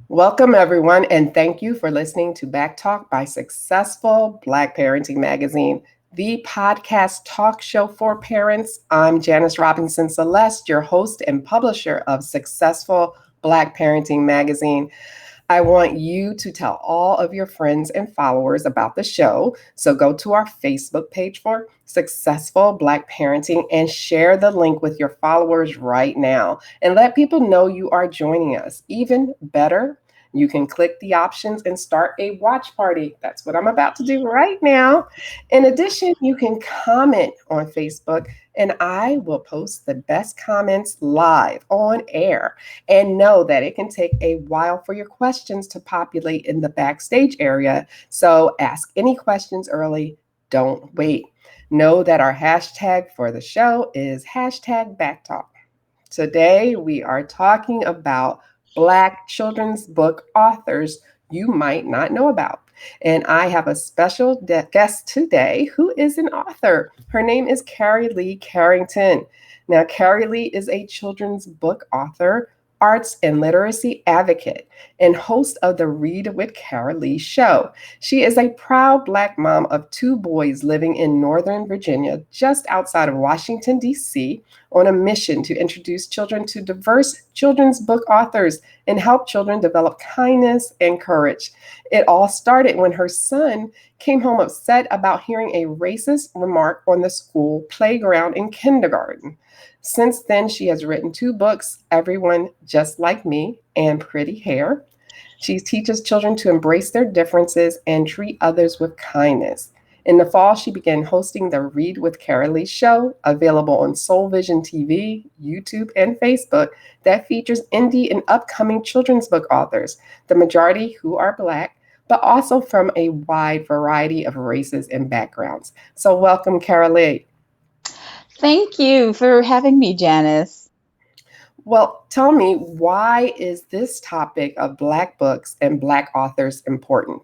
Welcome, everyone, and thank you for listening to Back Talk by Successful Black Parenting Magazine, the podcast talk show for parents. I'm Janice Robinson-Celeste, your host and publisher of Successful Black Parenting Magazine. I want you to tell all of your friends and followers about the show. So go to our Facebook page for Successful Black Parenting and share the link with your followers right now and let people know you are joining us. Even better, you can click the options and start a watch party. That's what I'm about to do right now. In addition, you can comment on Facebook and I will post the best comments live on air. And know that it can take a while for your questions to populate in the backstage area. So ask any questions early. Don't wait. Know that our hashtag for the show is hashtag BackTalk. Today, we are talking about Black children's book authors you might not know about. And I have a special guest today who is an author. Her name is Carole Lee Carrington. Now, Carole Lee is a children's book author, arts and literacy advocate, and host of the Read with Carolee show. She is a proud Black mom of two boys living in Northern Virginia, just outside of Washington, D.C., on a mission to introduce children to diverse children's book authors and help children develop kindness and courage. It all started when her son came home upset about hearing a racist remark on the school playground in kindergarten. Since then, she has written two books, Everyone Just Like Me and Pretty Hair. She teaches children to embrace their differences and treat others with kindness. In the fall, she began hosting the Read with Carolee show, available on Soul Vision TV, YouTube, and Facebook, that features indie and upcoming children's book authors, the majority who are Black, but also from a wide variety of races and backgrounds. So welcome, Carolee. Thank you for having me, Janice. Well, tell me, why is this topic of Black books and Black authors important?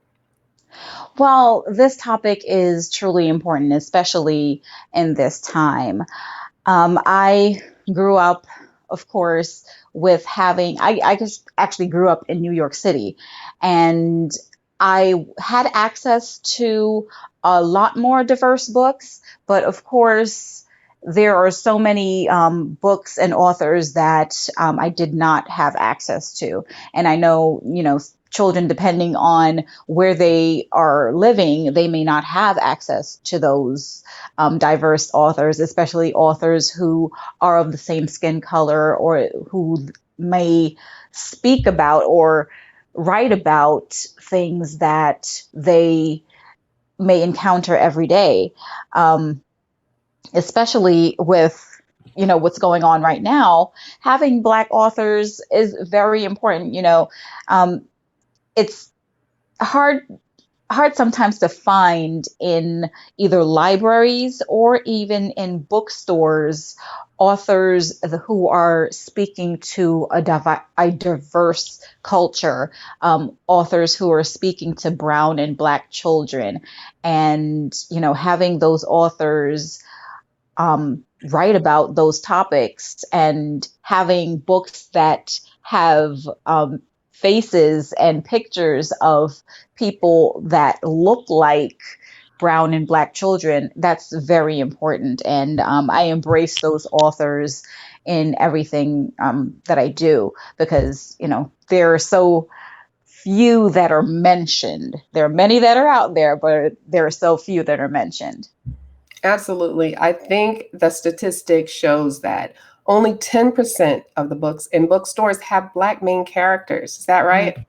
Well, this topic is truly important, especially in this time. I grew up, of course, with I just actually grew up in New York City, and I had access to a lot more diverse books, but of course, there are so many books and authors that I did not have access to. And I know, children, depending on where they are living, they may not have access to those diverse authors, especially authors who are of the same skin color or who may speak about or write about things that they may encounter every day, especially with what's going on right now. Having Black authors is very important. It's hard sometimes to find in either libraries or even in bookstores authors who are speaking to a diverse culture, authors who are speaking to brown and Black children, and having those authors write about those topics and having books that have faces and pictures of people that look like brown and Black children, that's very important. And I embrace those authors in everything that I do, because, there are so few that are mentioned. There are many that are out there, but there are so few that are mentioned. Absolutely. I think the statistic shows that only 10% of the books in bookstores have Black main characters. Is that right?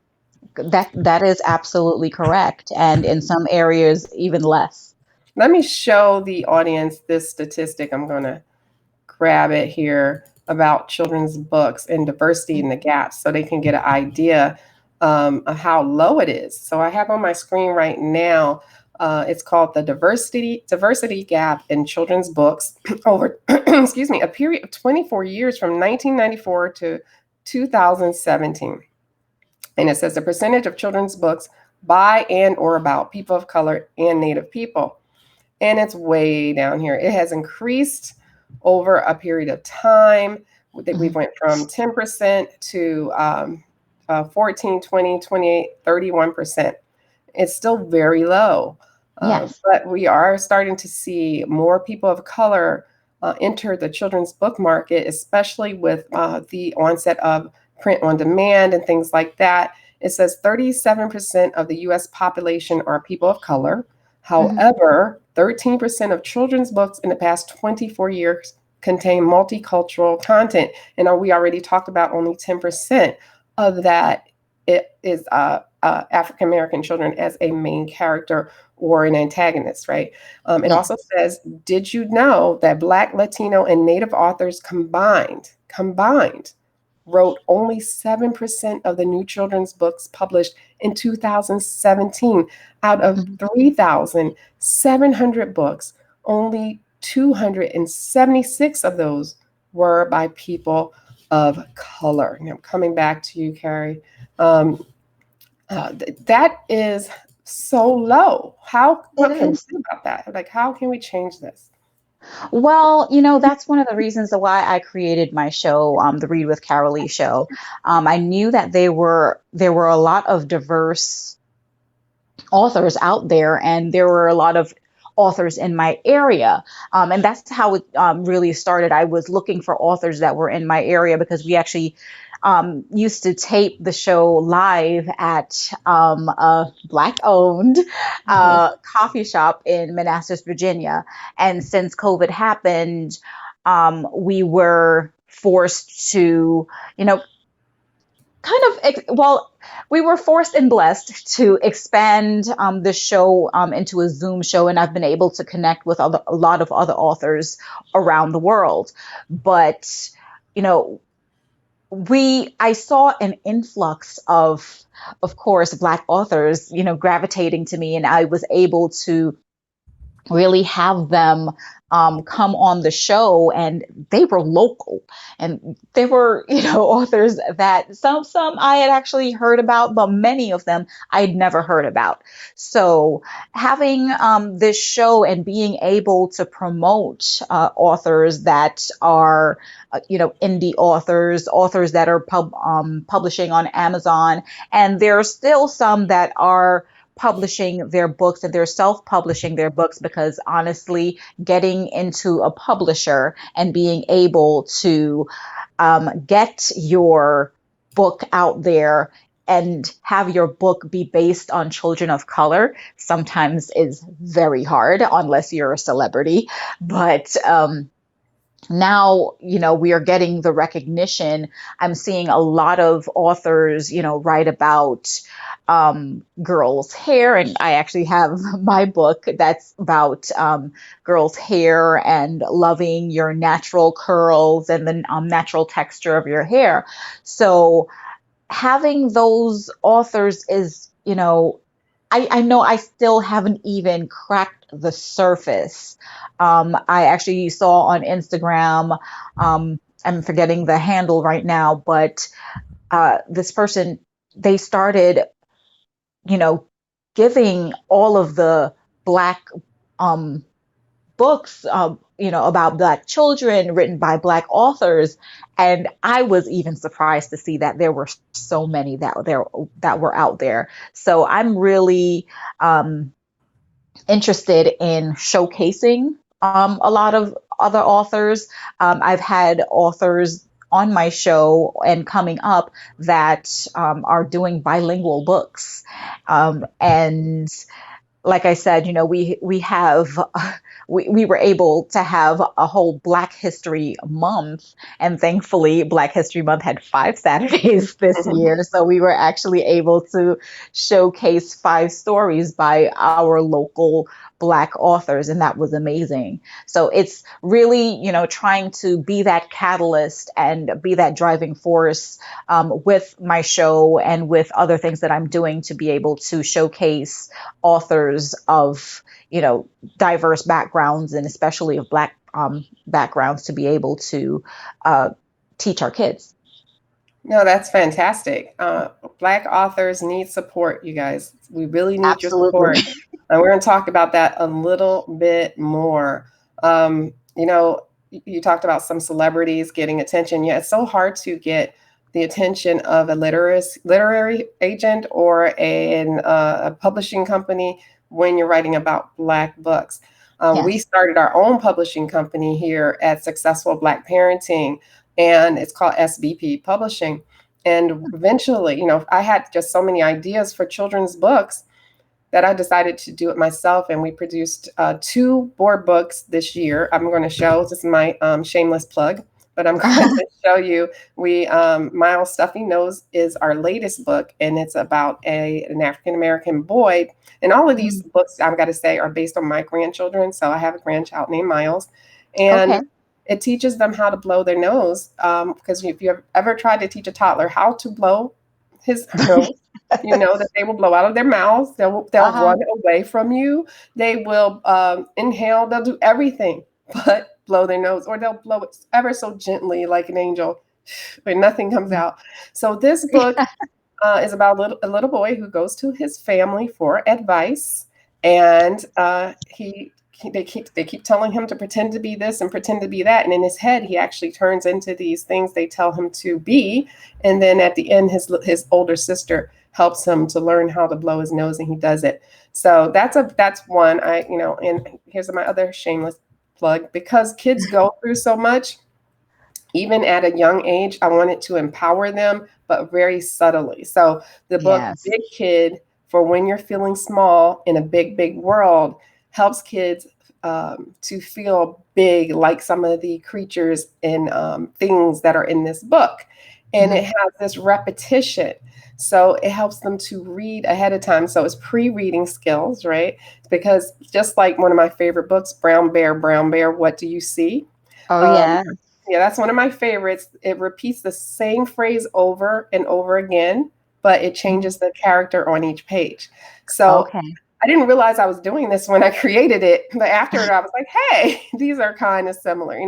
That is absolutely correct, and in some areas even less. Let me show the audience this statistic. I'm going to grab it here about children's books and diversity in the gaps so they can get an idea of how low it is. So I have on my screen right now, it's called the diversity gap in children's books over excuse me, a period of 24 years from 1994 to 2017. And it says the percentage of children's books by and or about people of color and Native people. And it's way down here. It has increased over a period of time. We Mhm. went from 10% to 14, 20, 28, 31%. It's still very low. Yes. But we are starting to see more people of color enter the children's book market, especially with the onset of print on demand and things like that. It says 37% of the US population are people of color. Mhm. However, 13% of children's books in the past 24 years contain multicultural content. And we already talked about only 10% of that it is African American children as a main character or an antagonist, right? It also Yes. says, did you know that Black, Latino, and Native authors combined wrote only 7% of the new children's books published in 2017 out of Mhm. 3,700 books? Only 276 of those were by people of color. Now, coming back to you, Carrie. Um, that is so low. It What can we is. do about that? Like, how can we change this? Well, that's one of the reasons why I created my show, the Read with Carolee show. I knew that there were a lot of diverse authors out there, and there were a lot of authors in my area. And that's how it really started. I was looking for authors that were in my area because we actually used to tape the show live at a Black owned Mhm. coffee shop in Manassas, Virginia. And since COVID happened, we were forced to, you know, well, we were forced and blessed to expand the show into a Zoom show, and I've been able to connect with a lot of other authors around the world. But you know, I saw an influx of course, Black authors, gravitating to me, and I was able to really have them come on the show, and they were local, and they were authors that some I had actually heard about, but many of them I'd never heard about. So having this show and being able to promote authors that are indie authors that are publishing on Amazon, and there are still some that are publishing their books, and they're self-publishing their books, because honestly, getting into a publisher and being able to get your book out there and have your book be based on children of color sometimes is very hard unless you're a celebrity. But now, we are getting the recognition. I'm seeing a lot of authors, write about girls' hair. And I actually have my book that's about girls' hair and loving your natural curls and the natural texture of your hair. So having those authors is, I know I still haven't even cracked the surface. I actually saw on Instagram, I'm forgetting the handle right now, but this person, they started, you know, giving all of the Black um, books, about Black children written by Black authors. And I was even surprised to see that there were so many that were out there. So I'm really interested in showcasing a lot of other authors. I've had authors on my show and coming up that are doing bilingual books. And like I said, we have we were able to have a whole Black History Month, and thankfully, Black History Month had 5 Saturdays this year, so we were actually able to showcase 5 stories by our local Black authors, and that was amazing. So it's really, trying to be that catalyst and be that driving force with my show and with other things that I'm doing to be able to showcase authors of diverse backgrounds, and especially of Black backgrounds, to be able to uh, teach our kids. No, that's fantastic. Black authors need support, you guys. We really need your Absolutely. support. And we're going to talk about that a little bit more. You talked about some celebrities getting attention. Yeah, it's so hard to get the attention of a literary agent or a publishing company when you're writing about Black books. We Yes. started our own publishing company here at Successful Black Parenting, and it's called SBP Publishing. And eventually, I had just so many ideas for children's books that I decided to do it myself. And we produced two board books this year. I'm going to show, this is my shameless plug, but I'm going to show you. Miles Stuffy Nose is our latest book, and it's about an African American boy. And all of these Mm. books, I've got to say, are based on my grandchildren. So I have a grandchild named Miles. And Okay. it teaches them how to blow their nose. Because if you have ever tried to teach a toddler how to blow his nose, you know that they will blow out of their mouths. They'll Uh-huh. run away from you. They will inhale. They'll do everything but blow their nose, or they'll blow it ever so gently, like an angel, but nothing comes out. So this book is about a little boy who goes to his family for advice, and they keep telling him to pretend to be this and pretend to be that, and in his head he actually turns into these things they tell him to be. And then at the end, his older sister helps him to learn how to blow his nose, and he does it. So that's one. And here's my other shameless plug: because kids go through so much, even at a young age, I wanted to empower them, but very subtly. So the book Yes. Big Kid for When You're Feeling Small in a Big, Big World helps kids to feel big, like some of the creatures and things that are in this book. And Mhm. it has this repetition. So it helps them to read ahead of time. So it's pre-reading skills, right? Because just like one of my favorite books, Brown Bear, What Do You See? Oh, Um, yeah. yeah, that's one of my favorites. It repeats the same phrase over and over again, but it Mhm. changes the character on each page. So Okay. I didn't realize I was doing this when I created it, but after it, I was like, hey, these are kind of similar.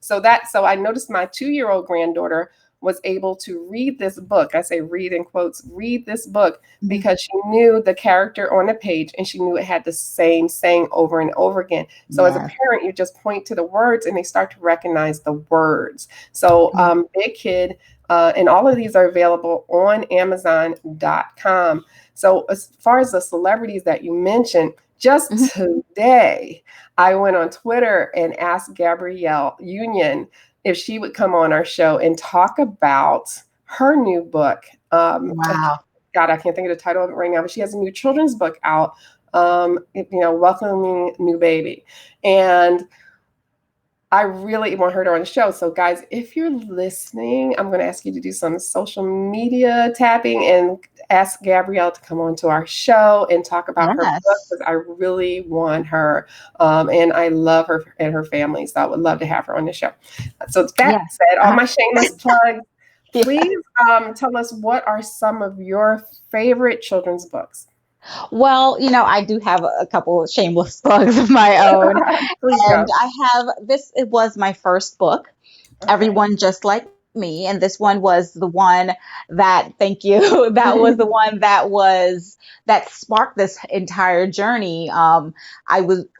So I noticed my 2-year-old granddaughter was able to read this book. I say read in quotes, read this book Mhm. because she knew the character on the page and she knew it had the same saying over and over again. So as a Yes. parent, you just point to the words and they start to recognize the words. So Mhm. Big Kid, and all of these are available on Amazon.com. So as far as the celebrities that you mentioned, Mhm. just today, I went on Twitter and asked Gabrielle Union if she would come on our show and talk about her new book. Wow. God, I can't think of the title of it right now, but she has a new children's book out, Welcoming New Baby. And I really want her on the show. So, guys, if you're listening, I'm going to ask you to do some social media tapping and ask Gabrielle to come on to our show and talk about her book Yes. because I really want her. And I love her and her family. So, I would love to have her on the show. So, that Yes. said, all Uh-huh. my shameless plugs, Yeah. please tell us what are some of your favorite children's books? Well, I do have a couple of shameless plugs of my own. Please And go. I have this, it was my first book, Okay. Everyone Just Like Me. And this one was the one that, thank you, that was the one that sparked this entire journey. I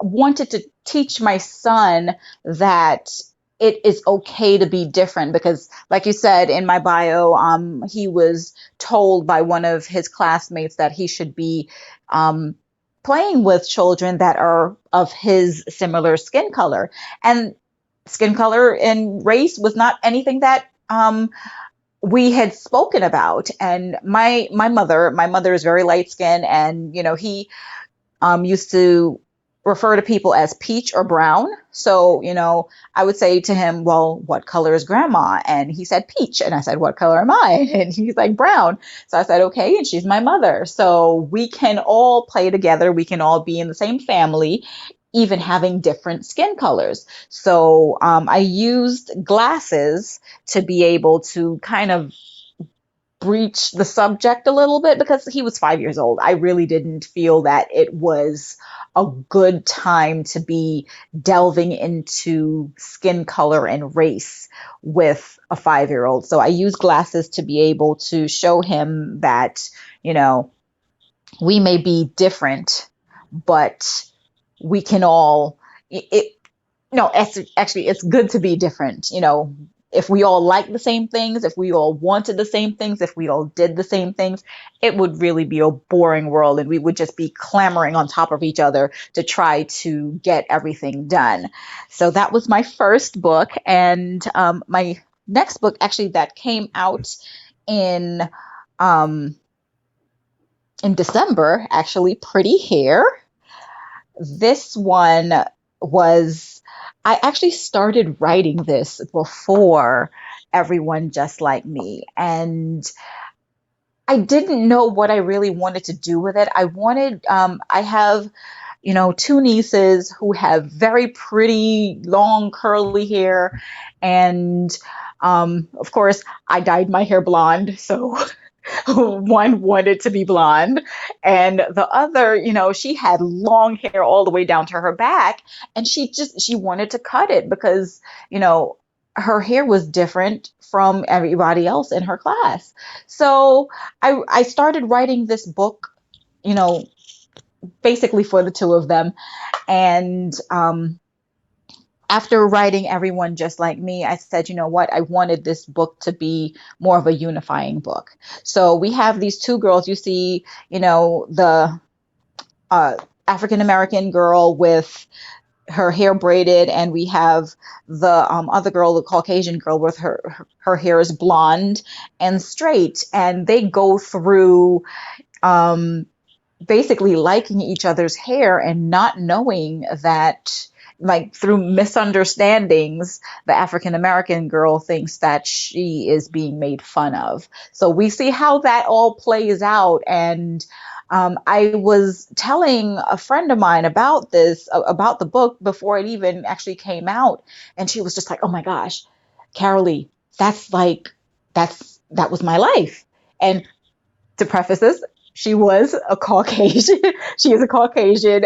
wanted to teach my son that it is okay to be different because, like you said in my bio, he was told by one of his classmates that he should be um, playing with children that are of his similar skin color. And skin color and race was not anything that we had spoken about. And my mother is very light skinned, and he used to refer to people as peach or brown. So, I would say to him, well, what color is grandma? And he said peach. And I said, what color am I? And he's like brown. So I said, okay. And she's my mother. So we can all play together. We can all be in the same family, even having different skin colors. So I used glasses to be able to kind of breach the subject a little bit because he was 5 years old. I really didn't feel that it was a good time to be delving into skin color and race with a 5 year old. So I used glasses to be able to show him that, you know, we may be different, but we can all, it no, actually, it's good to be different. if we all liked the same things, if we all wanted the same things, if we all did the same things, it would really be a boring world and we would just be clamoring on top of each other to try to get everything done. So that was my first book. And my next book, actually, that came out in um, in December, actually, Pretty Hair. This one was, I actually started writing this before Everyone Just Like Me. And I didn't know what I really wanted to do with it. I have, two nieces who have very pretty, long, curly hair. And of course, I dyed my hair blonde. So one wanted to be blonde, and the other, she had long hair all the way down to her back, and she wanted to cut it because, you know, her hair was different from everybody else in her class. So I started writing this book, you know, basically for the two of them. And after writing Everyone Just Like Me, I said, you know what? I wanted this book to be more of a unifying book. So we have these two girls. You see, the uh, African American girl with her hair braided, and we have the other girl, the Caucasian girl, with her hair is blonde and straight, and they go through um, basically liking each other's hair and not knowing that, like, through misunderstandings, the African American girl thinks that she is being made fun of. So we see how that all plays out. And I was telling a friend of mine about this, about the book, before it even actually came out. And she was just like, oh my gosh, Carolee, that's like, that was my life. And to preface this, she was a Caucasian. She is a Caucasian,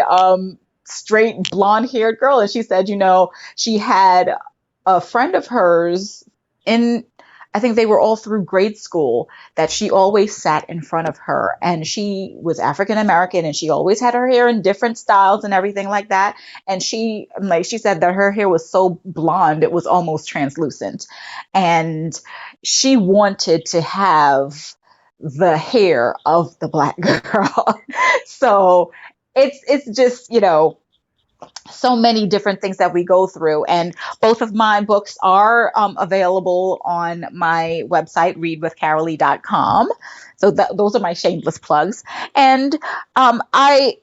straight blonde haired girl. And she said, she had a friend of hers in, I think they were all through grade school, that she always sat in front of her. And she was African American, and she always had her hair in different styles and everything like that. And she said that her hair was so blonde, it was almost translucent. And she wanted to have the hair of the Black girl. So it's just, so many different things that we go through. And both of my books are available on my website, readwithcarolee.com. So those are my shameless plugs. And I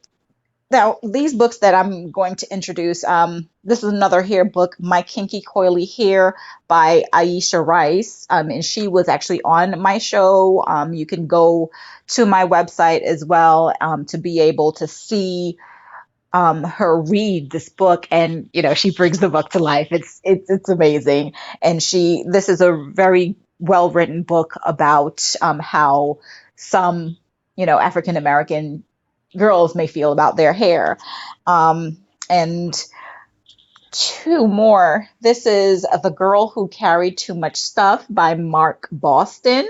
now, these books that I'm going to introduce, this is another hair book, My Kinky Coily Hair by Aisha Rice. And she was actually on my show. You can go to my website as well to be able to see her read this book. And, she brings the book to life. It's amazing. And this is a very well written book about how some, African American girls may feel about their hair. And two more. This is The Girl Who Carried Too Much Stuff by Mark Boston.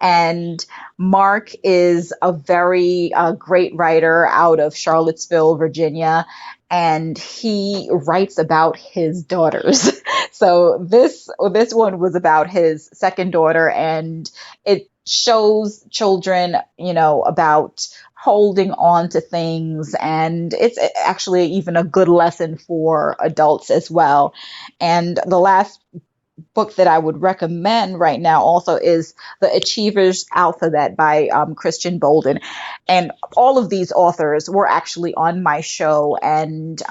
And Mark is a very great writer out of Charlottesville, Virginia. And he writes about his daughters. So this one was about his second daughter, and it shows children, about holding on to things. And it's actually even a good lesson for adults as well. And the last book that I would recommend right now also is The Achiever's Alphabet by Christian Bolden. And all of these authors were actually on my show. And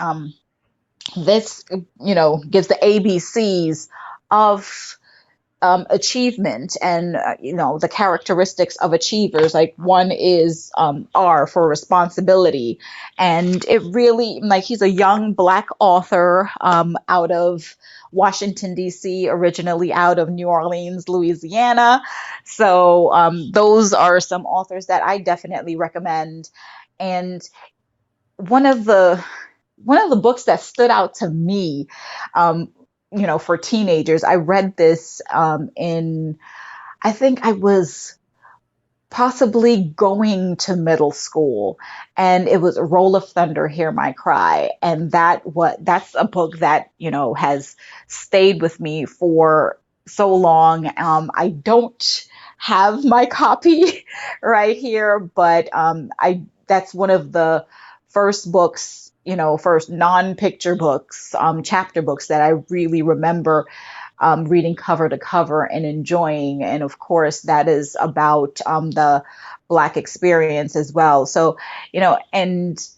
this, gives the ABCs of achievement and the characteristics of achievers. Like, one is R for responsibility, and it really, like, he's a young Black author out of Washington D.C., originally out of New Orleans, Louisiana. So those are some authors that I definitely recommend. And one of the books that stood out to me, for teenagers, I read this I think I was possibly going to middle school, and it was Roll of Thunder, Hear My Cry. And that's a book that, has stayed with me for so long. I don't have my copy right here, but I that's one of the first books, first non-picture books, chapter books that I really remember reading cover to cover and enjoying. And of course, that is about the Black experience as well. So, and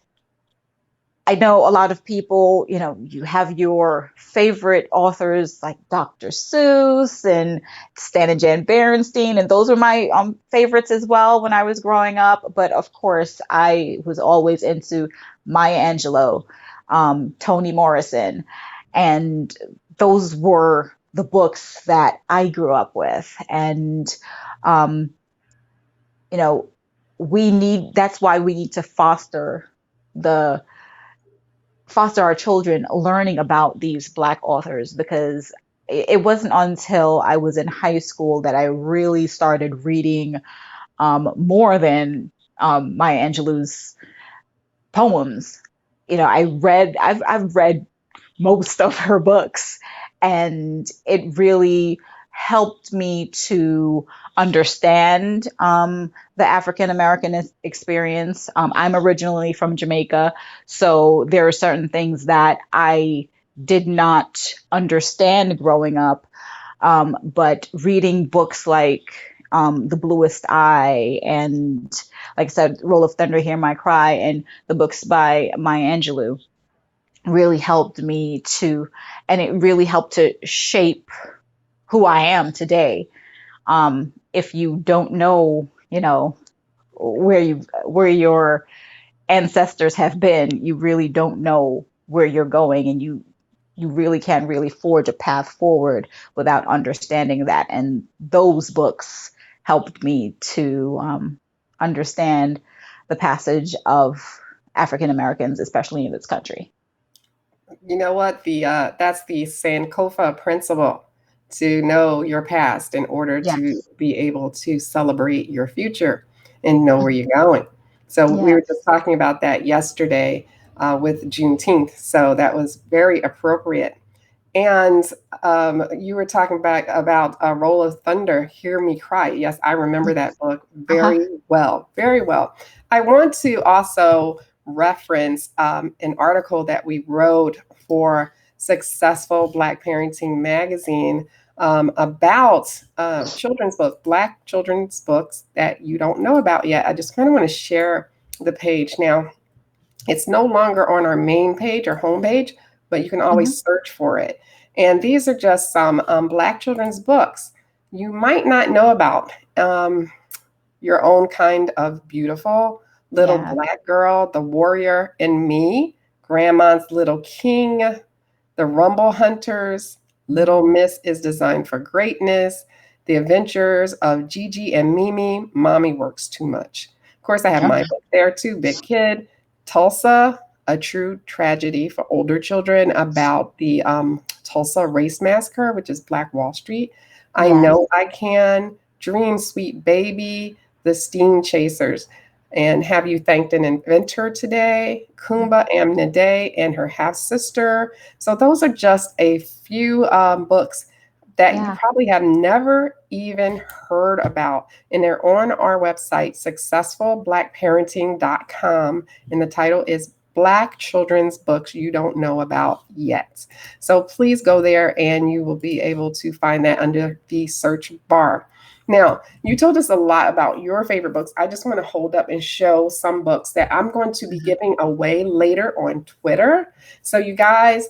I know a lot of people, you have your favorite authors like Dr. Seuss and Stan and Jan Berenstain, and those were my favorites as well when I was growing up. But of course, I was always into Maya Angelou, Toni Morrison, and those were the books that I grew up with. And, um, you know, that's why we need to the foster our children learning about these Black authors, because it wasn't until I was in high school that I really started reading more than Maya Angelou's poems. I've read most of her books, and it really helped me to understand the African American experience. I'm originally from Jamaica, so there are certain things that I did not understand growing up. But reading books like The Bluest Eye and, like I said, Roll of Thunder, Hear My Cry, and the books by Maya Angelou really helped me and it really helped to shape who I am today. If you don't know, where your ancestors have been, you really don't know where you're going, and you really can't really forge a path forward without understanding that. And those books helped me to understand the passage of African Americans, especially in this country. You know what? That's the Sankofa principle, to know your past in order to Yes. be able to celebrate your future and know where you're going. So we were just Yes. talking about that yesterday with Juneteenth. So that was very appropriate. And you were talking about Roll of Thunder, Hear Me Cry. Yes, I remember that book Uh-huh. very well, very well. I want to also reference an article that we wrote for Successful Black Parenting magazine about children's books, Black children's books that you don't know about yet. I just kind of want to share the page now. It's no longer on our main page or homepage, but you can Hmm. always search for it. And these are just some Black children's books you might not know about. Your Own Kind of Beautiful, Little Yeah. Black Girl, The Warrior in Me, Grandma's Little King, The Rumble Hunters, Little Mhm. Miss is Designed for Greatness, The Adventures of Gigi and Mimi, Mommy Works Too Much. Of course, I have my Okay. book there too, Big Kid, Tulsa, A True Tragedy for Older Children, about the Tulsa Race Massacre, which is Black Wall Street. I Yes. Know I Can, Dream Sweet Baby, The Steam Chasers. And Have You Thanked an Inventor Today? Kumba Amnade and Her Half Sister. So those are just a few books that you Yeah. probably have never even heard about. And they're on our website, successfulblackparenting.com. And the title is Black Children's Books You Don't Know About Yet. So please go there and you will be able to find that under the search bar. Now, you told us a lot about your favorite books. I just want to hold up and show some books that I'm going to be Mhm. giving away later on Twitter. So, you guys,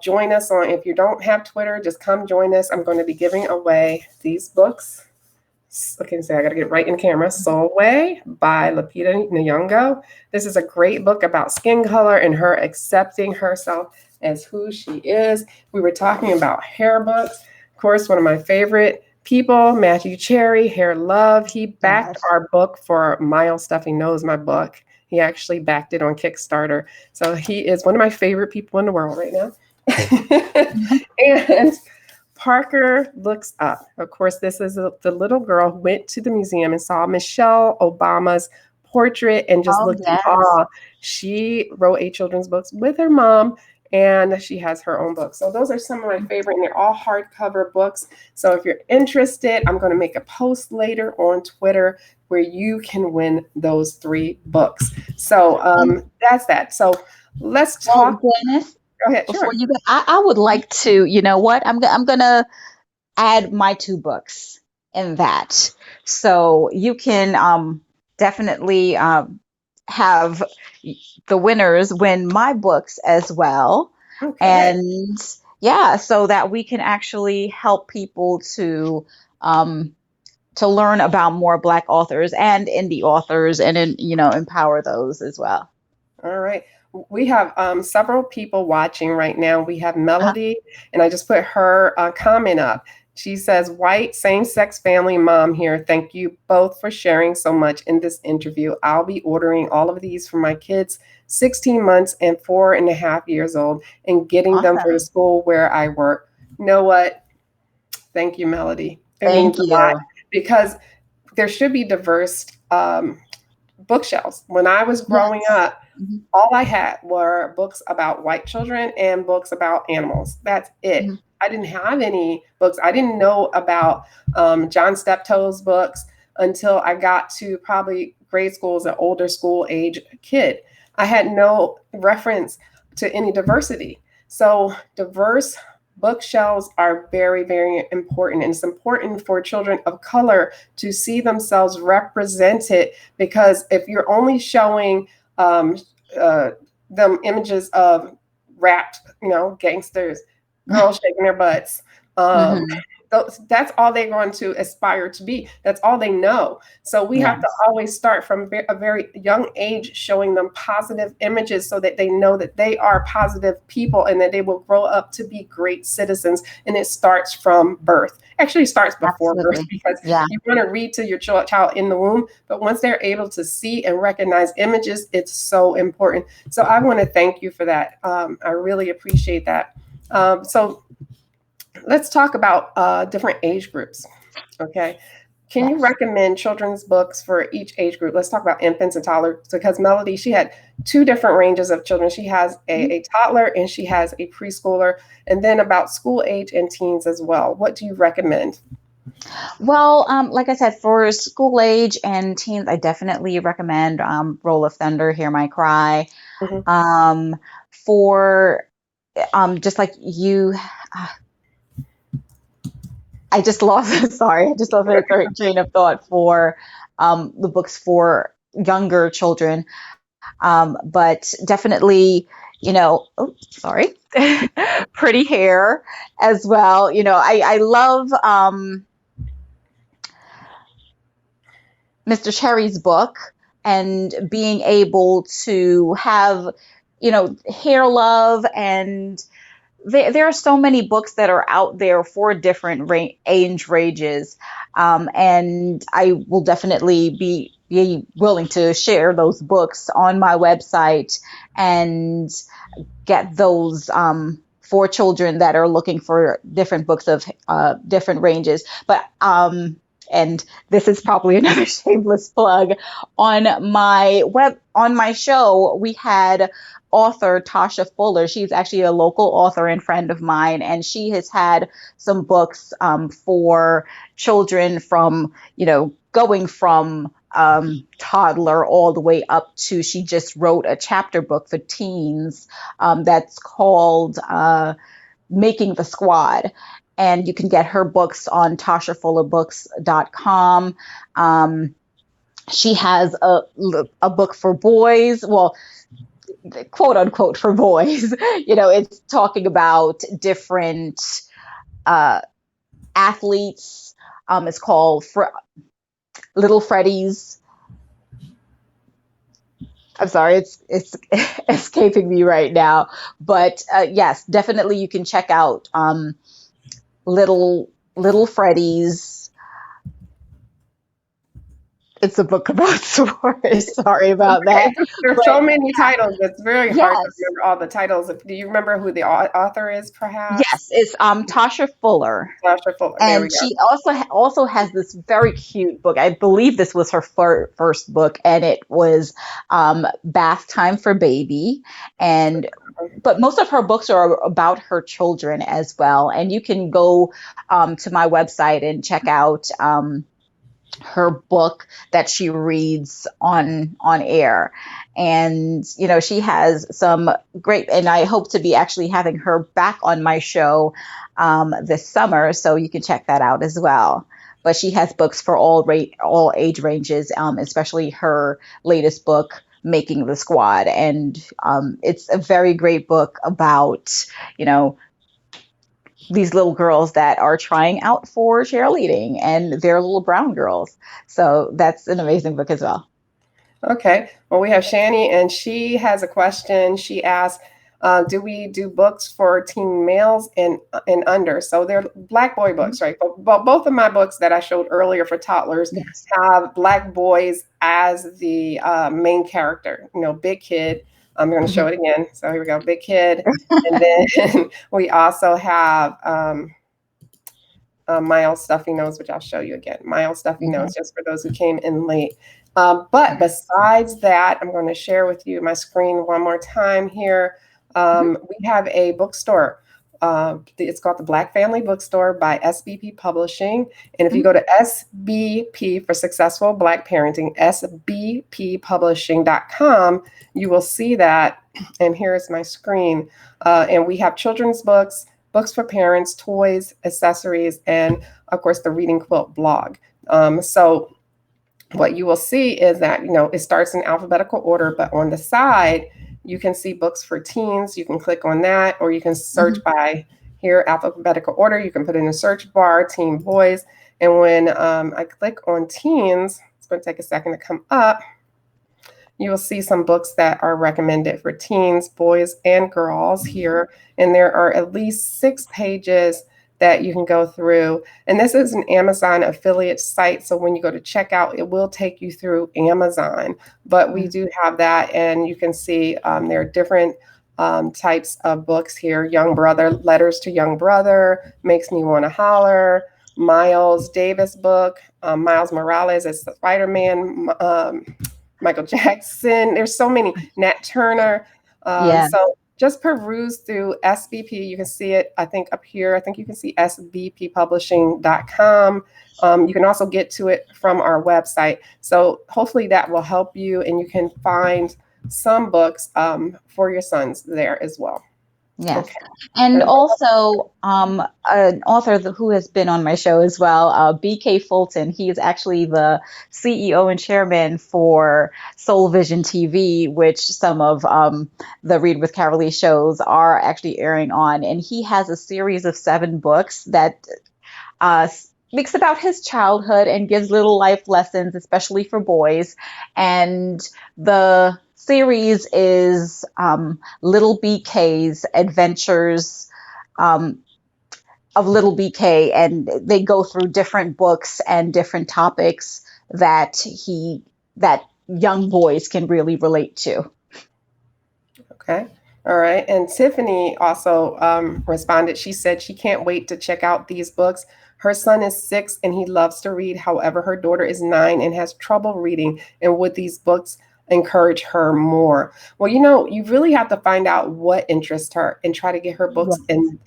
join us on, if you don't have Twitter, just come join us. I'm going to be giving away these books. Okay, so I got to get right in camera. Mhm. Soul Way by Lupita Nyong'o. This is a great book about skin color and her accepting herself as who she is. We were talking about hair books. Of course, one of my favorite people, Matthew Cherry, Hair Love. He backed Yes. our book for Miles Stuffy Knows My Book. He actually backed it on Kickstarter. So he is one of my favorite people in the world right now. Mhm. And Parker Looks Up. Of course, this is the little girl who went to the museum and saw Michelle Obama's portrait and just Oh, looked in yes. awe. She wrote a children's book with her mom, and she has her own book. So those are some of my favorite, and they're all hardcover books. So if you're interested, I'm going to make a post later on Twitter where you can win those 3 books. So that's that. So let's talk. Well, Janice, Go ahead. before Sure. you go, I would like to, you know what? I'm gonna add my 2 books in that, so you can definitely have the winners win my books as well, Okay. and yeah, so that we can actually help people to learn about more Black authors and indie authors, and empower those as well. All right. We have several people watching right now. We have Uh-huh. Melody, and I just put her comment up. She says, "White, same sex family mom here. Thank you both for sharing so much in this interview. I'll be ordering all of these for my kids, 16 months and 4.5 years old, and getting them for the Awesome. school where I work." You know what? Thank you, Melody. It means Thank a lot you. because there should be diverse bookshelves. When I was growing Yes. up, all I had were books about white children and books about animals. That's it. Mhm. I didn't have any books. I didn't know about John Steptoe's books until I got to probably grade school as an older school age kid. I had no reference to any diversity. So, diverse bookshelves are very, very important. And it's important for children of color to see themselves represented because if you're only showing um, uh, them images of rap, gangsters, girls shaking their butts. Um, Mhm. that's all they're going to aspire to be. That's all they know. So we have to Yes. always start from a very young age, showing them positive images so that they know that they are positive people and that they will grow up to be great citizens. And it starts from birth. Actually, it starts before birth Absolutely. because Yeah. you want to read to your child in the womb, but once they're able to see and recognize images, it's so important. So I want to thank you for that. I really appreciate that. So let's talk about different age groups. Okay. Can you Yes. recommend children's books for each age group? Let's talk about infants and toddlers because Melody, she had 2 different ranges of children. She has Mhm. a toddler and she has a preschooler, and then about school age and teens as well. What do you recommend? Well, like I said, for school age and teens, I definitely recommend Roll of Thunder, Hear My Cry. Mhm. Um, for just like you, I just lost, sorry, I just lost my train of thought for the books for younger children. But definitely, oh, sorry, Pretty Hair as well. I love Mr. Cherry's book, and being able to have, Hair Love, and there are so many books that are out there for different age ranges, and I will definitely be willing to share those books on my website and get those for children that are looking for different books of different ranges. But and this is probably another shameless plug, on my show we had author Tasha Fuller. She's actually a local author and friend of mine, and she has had some books for children from, going from toddler all the way up to, she just wrote a chapter book for teens that's called Making the Squad. And you can get her books on TashaFullerBooks.com. She has a book for boys. Well, quote unquote for boys. It's talking about different athletes. It's called Little Freddy's. I'm sorry, it's escaping me right now. But yes, definitely you can check out Little Freddy's. It's a book about swords. Sorry about that. There's But so many titles. It's very hard to yes, remember all the titles. Do you remember who the author is, perhaps? yes, it's Tasha Fuller. Tasha Fuller. There we And go. she also has this very cute book. I believe this was her first book, and it was Bath Time for Baby. And but most of her books are about her children as well. And you can go to my website and check out her book that she reads on air. And she has some great, and I hope to be actually having her back on my show this summer, so you can check that out as well. But she has books for all age ranges, especially her latest book, Making the Squad. And it's a very great book about these little girls that are trying out for cheerleading, and they're little brown girls. So that's an amazing book as well. Okay. Well, we have Shani, and she has a question. She asked, do we do books for teen males and under? So they're Black boy books, right? But both of my books that I showed earlier for toddlers Yes. have Black boys as the main character. Big kid. I'm going to show it again. So here we go, big kid. And then we also have Miles Stuffy Nose, which I'll show you again. Miles Stuffy Nose, just for those who came in late. But besides that, I'm going to share with you my screen one more time here. We have a bookstore. It's called the Black Family Bookstore by SBP Publishing. And if you go to SBP for Successful Black Parenting, sbppublishing.com, you will see that. And here's my screen. And we have children's books, books for parents, toys, accessories, and of course the Reading Quilt blog. So what you will see is that, it starts in alphabetical order, but on the side, you can see books for teens. You can click on that, or you can search by here, alphabetical order. You can put in a search bar, teen boys. And when I click on teens, it's going to take a second to come up. You will see some books that are recommended for teens, boys and girls here. And there are at least 6 pages that you can go through. And this is an Amazon affiliate site. So when you go to checkout, it will take you through Amazon. But we do have that. And you can see there are different types of books here. Young Brother, Letters to Young Brother, Makes Me Want to Holler, Miles Davis book, Miles Morales as Spider-Man, Michael Jackson. There's so many. Nat Turner. So just peruse through SBP. You can see it, I think, up here. I think you can see sbppublishing.com. You can also get to it from our website. So hopefully that will help you, and you can find some books for your sons there as well. Yes. Okay. And also an author who has been on my show as well, BK Fulton. He is actually the CEO and chairman for Soul Vision TV, which some of the Read with Carolee shows are actually airing on. And he has a series of 7 books that speaks about his childhood and gives little life lessons, especially for boys. And the series is Little BKs Adventures of Little BK, and they go through different books and different topics that young boys can really relate to. Okay. All right. And Tiffany also responded. She said she can't wait to check out these books. Her son is 6 and he loves to read. However, her daughter is 9 and has trouble reading. And would these books encourage her more? Well, you really have to find out what interests her and try to get her books in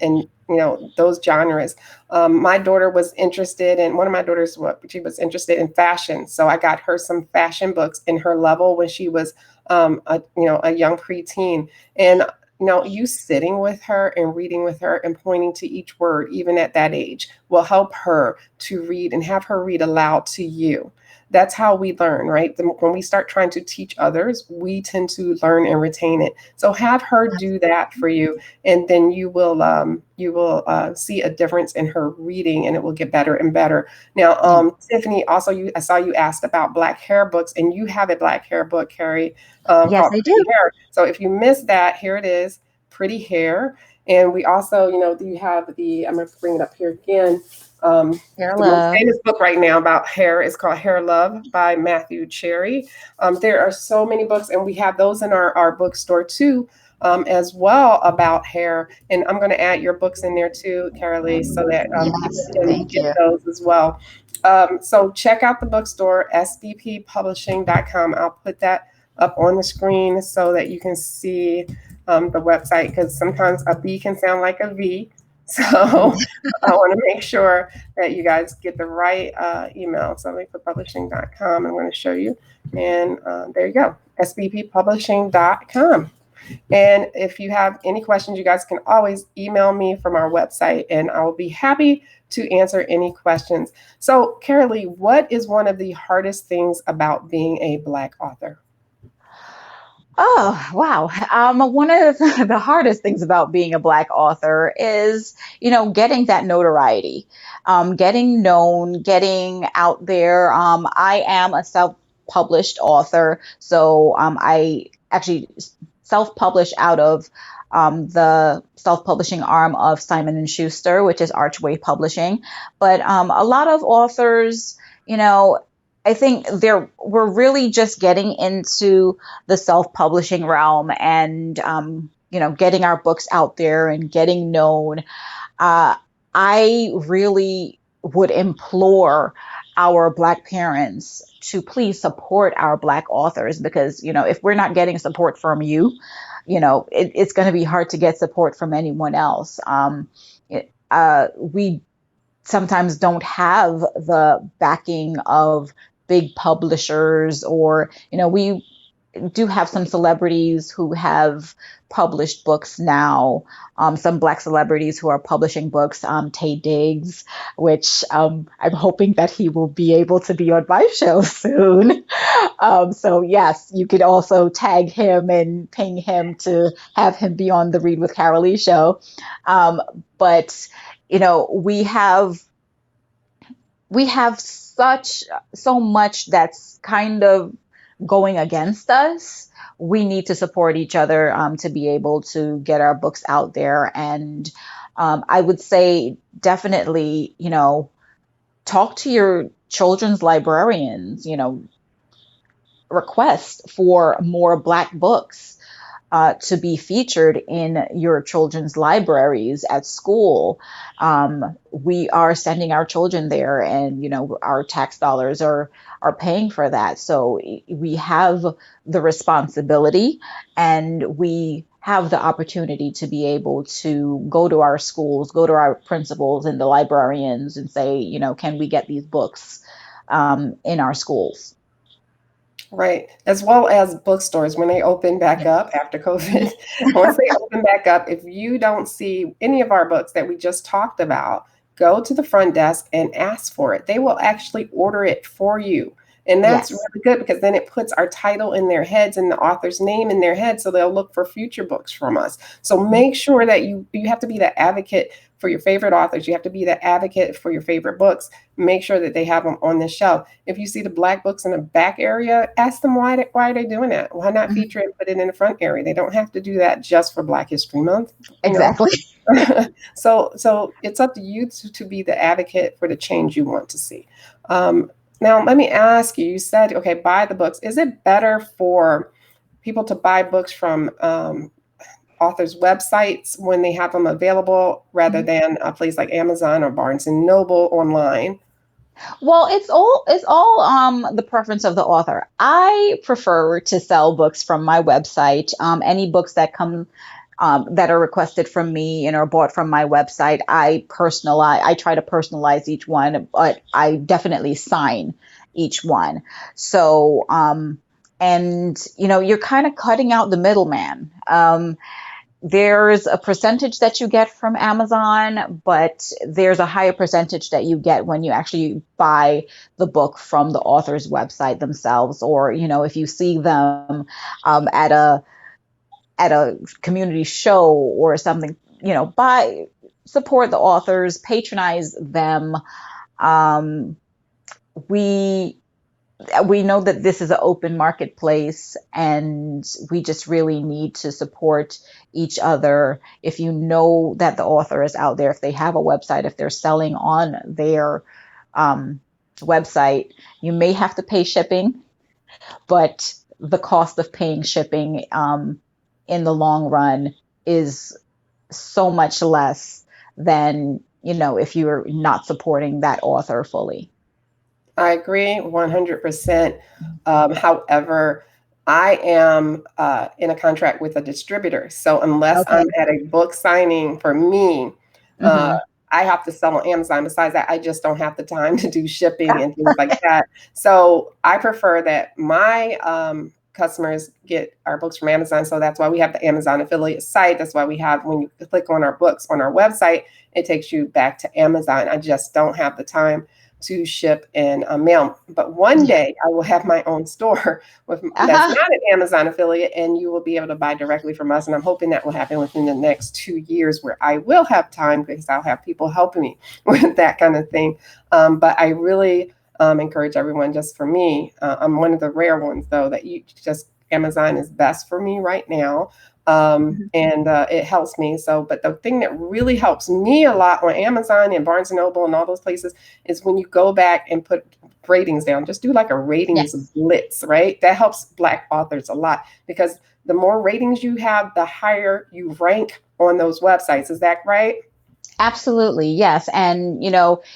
those genres. My daughter was interested in, one of my daughters, she was interested in fashion. So I got her some fashion books in her level when she was a young preteen. And you sitting with her and reading with her and pointing to each word, even at that age, will help her to read and have her read aloud to you. That's how we learn, right? When we start trying to teach others, we tend to learn and retain it. So have her do that for you, and then you will see a difference in her reading, and it will get better and better. Now, Tiffany, also, I saw you asked about Black hair books, and you have a Black hair book, Carrie, yes, called I do. Hair. So if you missed that, here it is, Pretty Hair. And we also, you have I'm going to bring it up here again. The most famous book right now about hair is called Hair Love by Matthew Cherry. There are so many books, and we have those in our bookstore too, as well, about hair. And I'm going to add your books in there too, Carolee, so that you can get those as well. So check out the bookstore, sbppublishing.com. I'll put that up on the screen so that you can see the website, because sometimes a B can sound like a V. So I want to make sure that you guys get the right email. So publishing.com. I'm going to show you. And there you go, sbppublishing.com. And if you have any questions, you guys can always email me from our website, and I will be happy to answer any questions. So, Carolee, what is one of the hardest things about being a Black author? Oh, wow. One of the hardest things about being a Black author is, getting that notoriety, getting known, getting out there. I am a self-published author, so I actually self-publish out of the self-publishing arm of Simon and Schuster, which is Archway Publishing. But a lot of authors, you know, I think we're really just getting into the self-publishing realm and getting our books out there and getting known. Uh, I really would implore our Black parents to please support our Black authors, because if we're not getting support from you, it's going to be hard to get support from anyone else. We sometimes don't have the backing of big publishers, or we do have some celebrities who have published books now. Some Black celebrities who are publishing books. Tay Diggs, which I'm hoping that he will be able to be on my show soon. So yes, you could also tag him and ping him to have him be on the Read with Carolee show. But we have so much that's kind of going against us. We need to support each other to be able to get our books out there. And I would say definitely, talk to your children's librarians, request for more Black books to be featured in your children's libraries at school. We are sending our children there, and our tax dollars are paying for that. So we have the responsibility, and we have the opportunity to be able to go to our schools, go to our principals and the librarians, and say, can we get these books in our schools? Right. As well as bookstores when they open back Yes. up after COVID. Once they open back up, if you don't see any of our books that we just talked about, go to the front desk and ask for it. They will actually order it for you. And that's Yes. really good, because then it puts our title in their heads and the author's name in their head, so they'll look for future books from us. So make sure that you have to be the advocate for your favorite authors. You have to be the advocate for your favorite books. Make sure that they have them on the shelf. If you see the Black books in the back area, ask them why are they doing that? Why not Mhm. feature it and put it in the front area? They don't have to do that just for Black History Month, you know. Exactly. So it's up to you to be the advocate for the change you want to see. Now, let me ask you, you said, okay, buy the books. Is it better for people to buy books from authors' websites when they have them available, rather than a place like Amazon or Barnes and Noble online? Well, it's all the preference of the author. I prefer to sell books from my website. Any books that come that are requested from me and are bought from my website, I try to personalize each one, but I definitely sign each one. So and you're kind of cutting out the middleman. There's a percentage that you get from Amazon, but there's a higher percentage that you get when you actually buy the book from the author's website themselves, or if you see them at a community show or something, buy, support the authors, patronize them. Um, we we know that this is an open marketplace, and we just really need to support each other. If you know that the author is out there, if they have a website, if they're selling on their um, website, you may have to pay shipping, but the cost of paying shipping in the long run is so much less than if you're not supporting that author fully. I agree 100%. However, I am in a contract with a distributor. So unless I'm Okay. at a book signing for me, uh, Hmm. I have to sell on Amazon. Besides that, I just don't have the time to do shipping and things like that. So I prefer that my customers get our books from Amazon. So that's why we have the Amazon affiliate site. That's why we have, when you click on our books on our website, it takes you back to Amazon. I just don't have the time to ship and mail. But one Yeah. day I will have my own store with that's Uh-huh. not an Amazon affiliate, and you will be able to buy directly from us. And I'm hoping that will happen within the next 2 years, where I will have time because I'll have people helping me with that kind of thing. But I really encourage everyone. Just for me, I'm one of the rare ones though that you just Amazon is best for me right now. And it helps me. So, but the thing that really helps me a lot on Amazon and Barnes and Noble and all those places is when you go back and put ratings down. Just do like a ratings Yes. blitz, right? That helps Black authors a lot because the more ratings you have, the higher you rank on those websites. Is that right? Absolutely, yes. And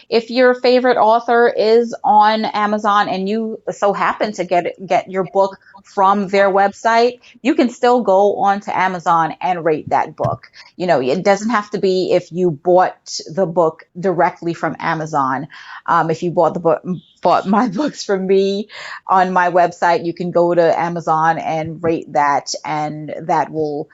if your favorite author is on Amazon and you so happen to get your book from their website, you can still go on to Amazon and rate that book. It doesn't have to be if you bought the book directly from Amazon. If you bought my books from me on my website, you can go to Amazon and rate that, and that will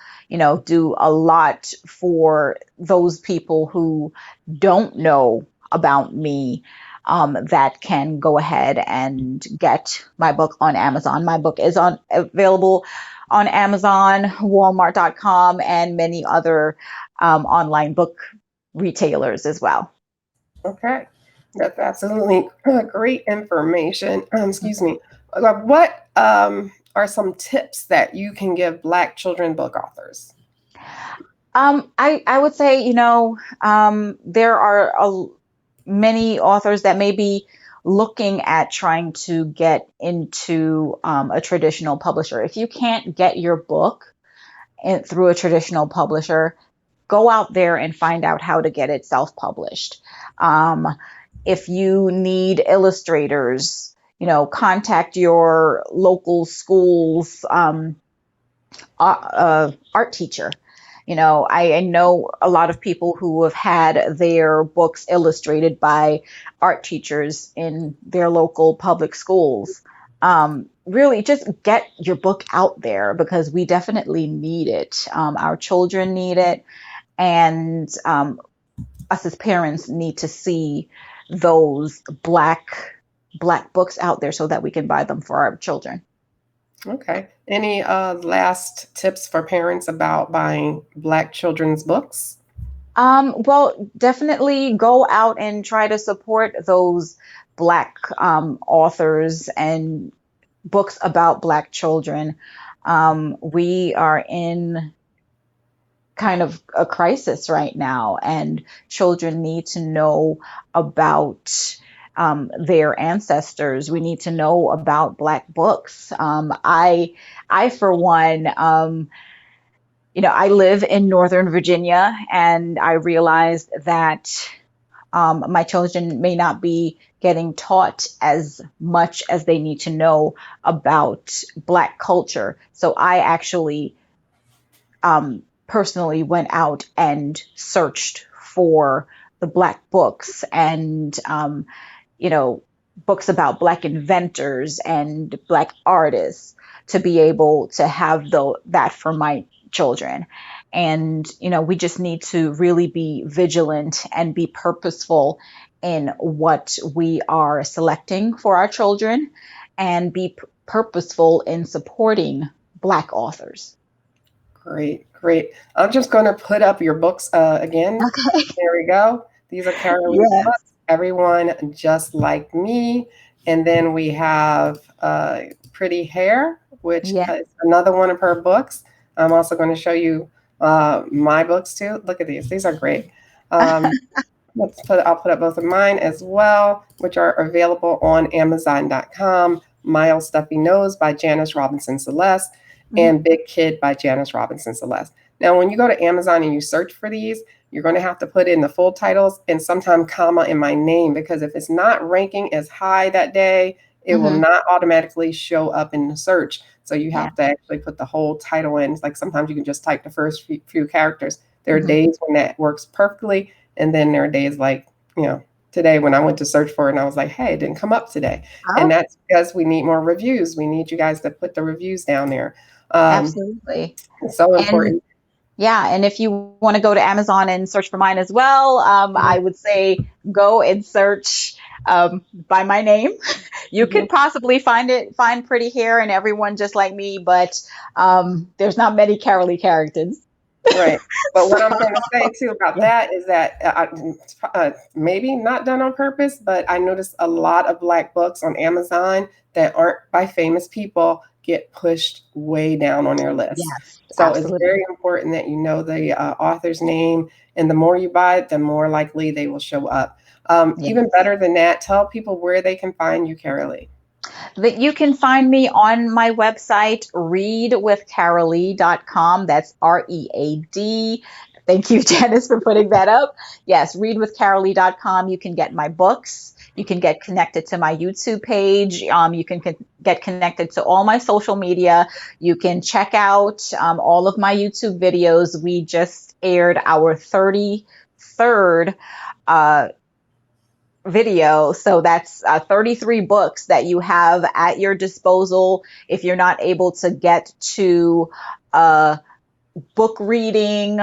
do a lot for those people who don't know about me, that can go ahead and get my book on Amazon. My book is on available on Amazon, Walmart.com, and many other online book retailers as well. Okay. That's absolutely great information. Excuse me. What are some tips that you can give Black children book authors? I would say, there are many authors that may be looking at trying to get into a traditional publisher. If you can't get your book through a traditional publisher, go out there and find out how to get it self-published. Um, if you need illustrators, contact your local school's art teacher. I know a lot of people who have had their books illustrated by art teachers in their local public schools. Really, just get your book out there because we definitely need it. Our children need it, and us as parents need to see those black books out there so that we can buy them for our children. Okay. Any last tips for parents about buying Black children's books? Well, definitely go out and try to support those Black authors and books about Black children. We are in kind of a crisis right now, and children need to know about their ancestors. We need to know about Black books. I for one, I live in Northern Virginia, and I realized that my children may not be getting taught as much as they need to know about Black culture. So I actually personally went out and searched for the Black books and, books about Black inventors and Black artists to be able to have that for my children. And, we just need to really be vigilant and be purposeful in what we are selecting for our children and be purposeful in supporting Black authors. Great, great. I'm just going to put up your books again. Okay. There we go. These are Caroline's Yes. books, Everyone Just Like Me. And then we have Pretty Hair, which Yeah. is another one of her books. I'm also going to show you my books too. Look at these. These are great. Um, I'll put up both of mine as well, which are available on Amazon.com. Miles Stuffy Nose by Janice Robinson Celeste Mhm. and Big Kid by Janice Robinson Celeste. Now, when you go to Amazon and you search for these, you're going to have to put in the full titles and sometime comma in my name because if it's not ranking as high that day, it will Mhm. not automatically show up in the search. So you Yeah. have to actually put the whole title in. Like sometimes you can just type the first few characters. There are Mhm. days when that works perfectly. And then there are days like, you know, today when I went to search for it and I was like, hey, it didn't come up today. And Oh, that's because we need more reviews. We need you guys to put the reviews down there. Um, absolutely. it's so And important. yeah, and if you want to go to Amazon and search for mine as well, I would say go and search by my name. You Mhm. could possibly find Pretty Hair and Everyone Just Like Me, but there's not many Carolee characters. Right. But So what I'm going to say too about yeah, that is that maybe not done on purpose, but I noticed a lot of Black books on Amazon that aren't by famous people get pushed way down on your list. yes, So it's absolutely. very important that you know the author's name, and the more you buy it, the more likely they will show up. Even Yes. better than that, tell people where they can find you, Carolee. That you can find me on my website, readwithcarolee.com. That's READ. Thank you, Janice, for putting that up. Yes, readwithcarolee.com. You can get my books. You can get connected to my YouTube page. You can get connected to all my social media. You can check out all of my YouTube videos. We just aired our 33rd uh, video. So that's 33 books that you have at your disposal if you're not able to get to a book reading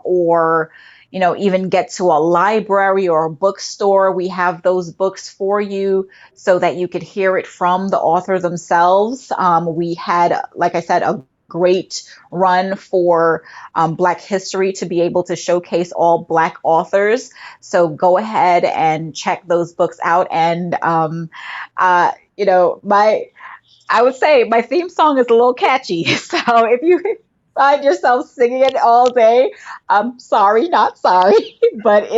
or even get to a library or a bookstore. We have those books for you so that you could hear it from the author themselves. We had, like I said, a great run for Black history to be able to showcase all Black authors. So go ahead and check those books out. And my I would say my theme song is a little catchy. So if you find yourself singing it all day, I'm sorry, not sorry. But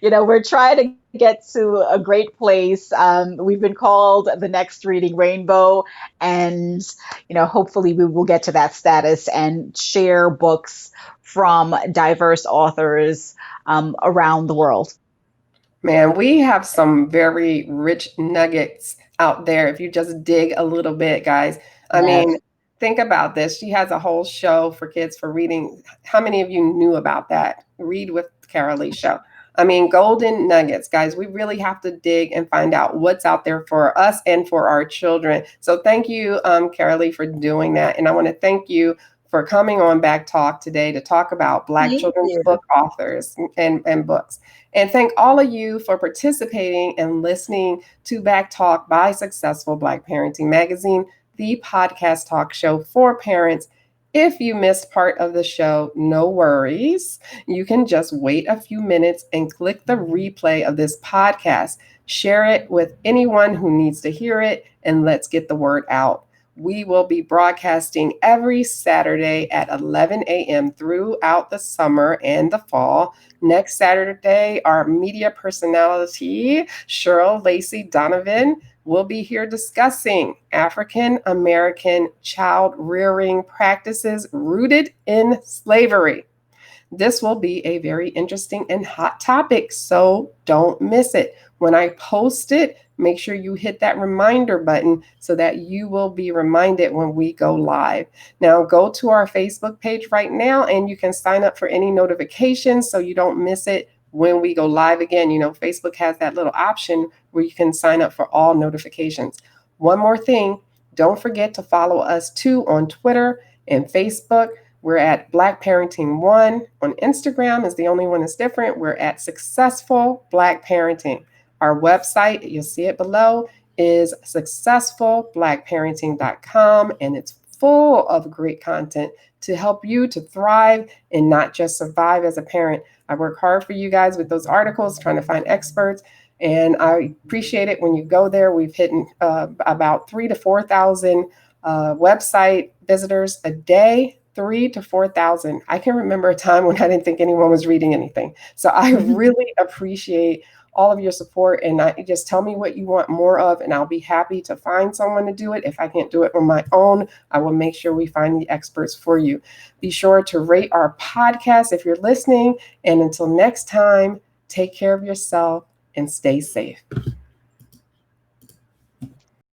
we're trying to get to a great place. We've been called the next Reading Rainbow. And, hopefully we will get to that status and share books from diverse authors around the world. Man, we have some very rich nuggets out there if you just dig a little bit, guys. I mean, Yes. think about this. She has a whole show for kids for reading. How many of you knew about that? Read with Carolee show. I mean, golden nuggets, guys. We really have to dig and find out what's out there for us and for our children. So thank you, Carolee, for doing that. And I want to thank you for coming on Back Talk today to talk about Black Thank children's you. book authors and books. And thank all of you for participating and listening to Back Talk by Successful Black Parenting Magazine, the podcast talk show for parents. If you missed part of the show, no worries. You can just wait a few minutes and click the replay of this podcast. Share it with anyone who needs to hear it, and let's get the word out. We will be broadcasting every Saturday at 11 a.m. throughout the summer and the fall. Next Saturday, our media personality, Cheryl Lacey Donovan, will be here discussing African American child rearing practices rooted in slavery. This will be a very interesting and hot topic, so don't miss it. When I post it, make sure you hit that reminder button so that you will be reminded when we go live. Now, go to our Facebook page right now and you can sign up for any notifications so you don't miss it when we go live again. Facebook has that little option where you can sign up for all notifications. One more thing, don't forget to follow us too on Twitter and Facebook. We're at Black Parenting One. On Instagram is the only one that's different. We're at Successful Black Parenting. Our website, you'll see it below, is successfulblackparenting.com, and it's full of great content to help you to thrive and not just survive as a parent. I work hard for you guys with those articles, trying to find experts, and I appreciate it when you go there. We've hit about 3,000 to 4,000 website visitors a day. 3,000 to 4,000. I can remember a time when I didn't think anyone was reading anything. So I really appreciate all of your support, and just tell me what you want more of, and I'll be happy to find someone to do it. If I can't do it on my own, I will make sure we find the experts for you. Be sure to rate our podcast if you're listening, and until next time, take care of yourself and stay safe.